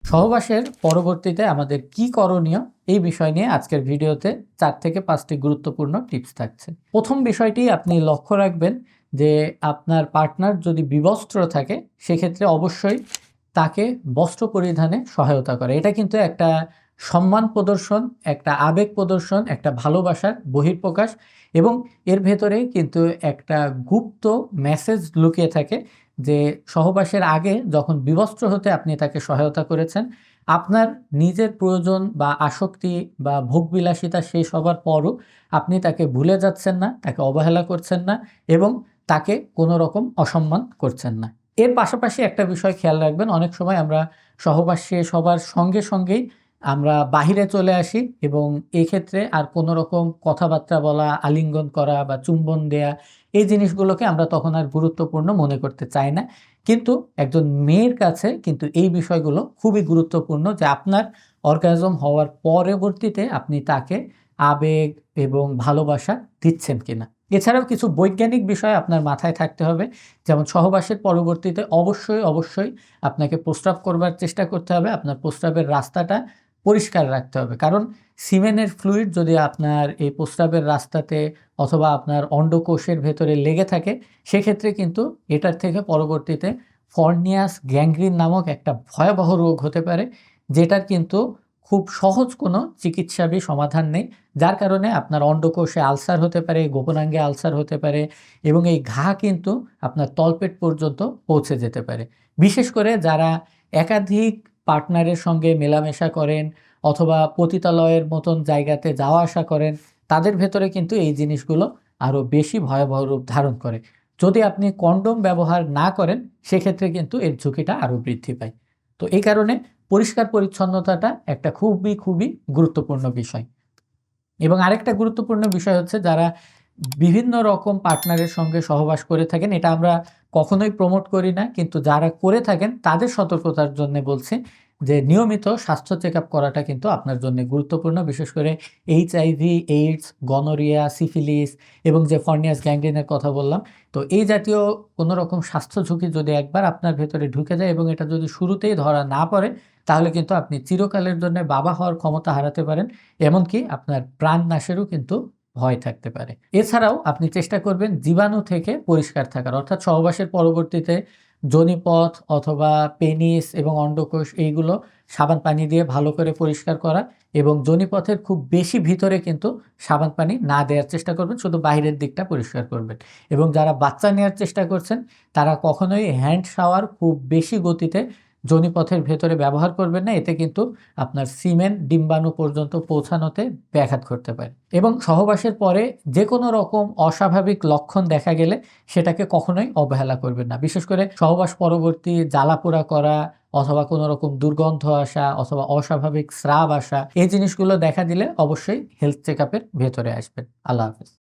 সহবাসের পরবর্তীতে আমাদের কি করণীয় এই বিষয় নিয়ে আজকের ভিডিওতে 4 থেকে 5টি গুরুত্বপূর্ণ টিপস থাকছে। প্রথম বিষয়টি আপনি লক্ষ্য রাখবেন যে আপনার পার্টনার যদি বিবস্ত্র থাকে সেক্ষেত্রে অবশ্যই তাকে বস্ত্র পরিধানে সহায়তা করে। এটা কিন্তু একটা সম্মান প্রদর্শন, একটা আবেগ প্রদর্শন, একটা ভালোবাসার বহিঃপ্রকাশ এবং এর ভেতরে কিন্তু একটা গুপ্ত মেসেজ লুকিয়ে থাকে যে সহবাসের আগে যখন বিবস্ত্র হতে আপনি তাকে সহায়তা করেছেন, আপনার নিজের প্রয়োজন বা আসক্তি বা ভোগবিলাসিতা শেষ হবার পরও আপনি তাকে ভুলে যাচ্ছেন না, তাকে অবহেলা করছেন না এবং তাকে কোনো রকম অসম্মান করছেন না। এর পাশাপাশি একটা বিষয় খেয়াল রাখবেন, অনেক সময় আমরা সহবাস শেষ হবার সঙ্গেই আমরা বাহিরে চলে আসি এবং এক্ষেত্রে আর কোনো রকম কথাবার্তা বলা, আলিঙ্গন করা বা চুম্বন দেয়া এই জিনিসগুলোকে আমরা তখন আর গুরুত্বপূর্ণ মনে করতে চাই না। কিন্তু একজন মেয়ের কাছে কিন্তু এই বিষয়গুলো খুবই গুরুত্বপূর্ণ যে আপনার অর্গাজম হওয়ার পরবর্তীতে আপনি তাকে আবেগ এবং ভালোবাসা দিচ্ছেন কিনা। এছাড়াও কিছু বৈজ্ঞানিক বিষয় আপনার মাথায় থাকতে হবে। যেমন সহবাসের পরবর্তীতে অবশ্যই আপনাকে প্রস্রাব করবার চেষ্টা করতে হবে। আপনার প্রস্রাবের রাস্তাটা পরিষ্কার রাখতে হবে। কারণ সিমেনের ফ্লুইড যদি আপনার এই প্রস্রাবের রাস্তাতে অথবা আপনার অন্ডকোষের ভেতরে লেগে থাকে, সেক্ষেত্রে কিন্তু এটার থেকে পরবর্তীতে ফর্নিয়াস গ্যাংগ্রিন নামক একটা ভয়াবহ রোগ হতে পারে, যেটার কিন্তু খুব সহজ কোনো চিকিৎসাবী সমাধান নেই। যার কারণে আপনার অন্ডকোষে আলসার হতে পারে, গোপনাঙ্গে আলসার হতে পারে এবং এই ঘা কিন্তু আপনার তলপেট পর্যন্ত পৌঁছে যেতে পারে। বিশেষ করে যারা একাধিক পার্টনারের সঙ্গে মেলামেশা করেন অথবা পতিতালয়ের মতন জায়গাতে যাওয়া আসা করেন, তাদের ভেতরে কিন্তু এই জিনিসগুলো আরও বেশি ভয়াবহ রূপ ধারণ করে। যদি আপনি কন্ডোম ব্যবহার না করেন সেক্ষেত্রে কিন্তু এর ঝুঁকিটা আরও বৃদ্ধি পায়। তো এই কারণে পরিষ্কার পরিচ্ছন্নতাটা একটা খুবই গুরুত্বপূর্ণ বিষয়। এবং আরেকটা গুরুত্বপূর্ণ বিষয় হচ্ছে যারা বিভিন্ন রকম পার্টনারের সঙ্গে সহবাস করে থাকেন, এটা আমরা কখনোই প্রমোট করি না, কিন্তু যারা করে থাকেন তাদের সতর্কতার জন্য বলছি যে নিয়মিত স্বাস্থ্য চেকআপ করাটা কিন্তু আপনার জন্য গুরুত্বপূর্ণ। বিশেষ করে এইচআইভি, এইডস, গনোরিয়া, সিফিলিস এবং যে ফর্নিয়াস গ্যাংগ্রিনের কথা বললাম, তো এই জাতীয় কোনো রকম স্বাস্থ্য ঝুঁকি যদি একবার আপনার ভেতরে ঢুকে যায় এবং এটা যদি শুরুতেই ধরা না পড়ে, তাহলে কিন্তু আপনি চিরকালের জন্য বাবা হওয়ার ক্ষমতা হারাতে পারেন, এমনকি আপনার প্রাণনাশেরও কিন্তু ভয় থাকতে পারে। এছাড়াও আপনি চেষ্টা করবেন জীবাণু থেকে পরিষ্কার থাকার, অর্থাৎ সহবাসের পরবর্তীতে যোনিপথ অথবা পেনিস এবং অন্ডকোষ এইগুলো সাবান পানি দিয়ে ভালো করে পরিষ্কার করা এবং যোনিপথের খুব বেশি ভিতরে কিন্তু সাবান পানি না দেওয়ার চেষ্টা করবেন, শুধু বাইরের দিকটা পরিষ্কার করবেন। এবং যারা বাচ্চা নেওয়ার চেষ্টা করছেন তারা কখনোই হ্যান্ড শাওয়ার খুব বেশি গতিতে যোনিপথের ভেতরে ব্যবহার করবেন না, এতে কিন্তু আপনার সিমেন ডিম্বাণু পর্যন্ত পৌঁছানোতে ব্যাঘাত ঘটতে পারে। এবং সহবাসের পরে যে কোনো রকম অস্বাভাবিক লক্ষণ দেখা গেলে সেটাকে কখনোই অবহেলা করবেন না। বিশেষ করে সহবাস পরবর্তী জ্বালাপোড়া করা অথবা কোনো রকম দুর্গন্ধ আসা অথবা অস্বাভাবিক স্রাব আসা, এই জিনিসগুলো দেখা দিলে অবশ্যই হেলথ চেকআপের ভেতরে আসবেন। আল্লাহ হাফেজ।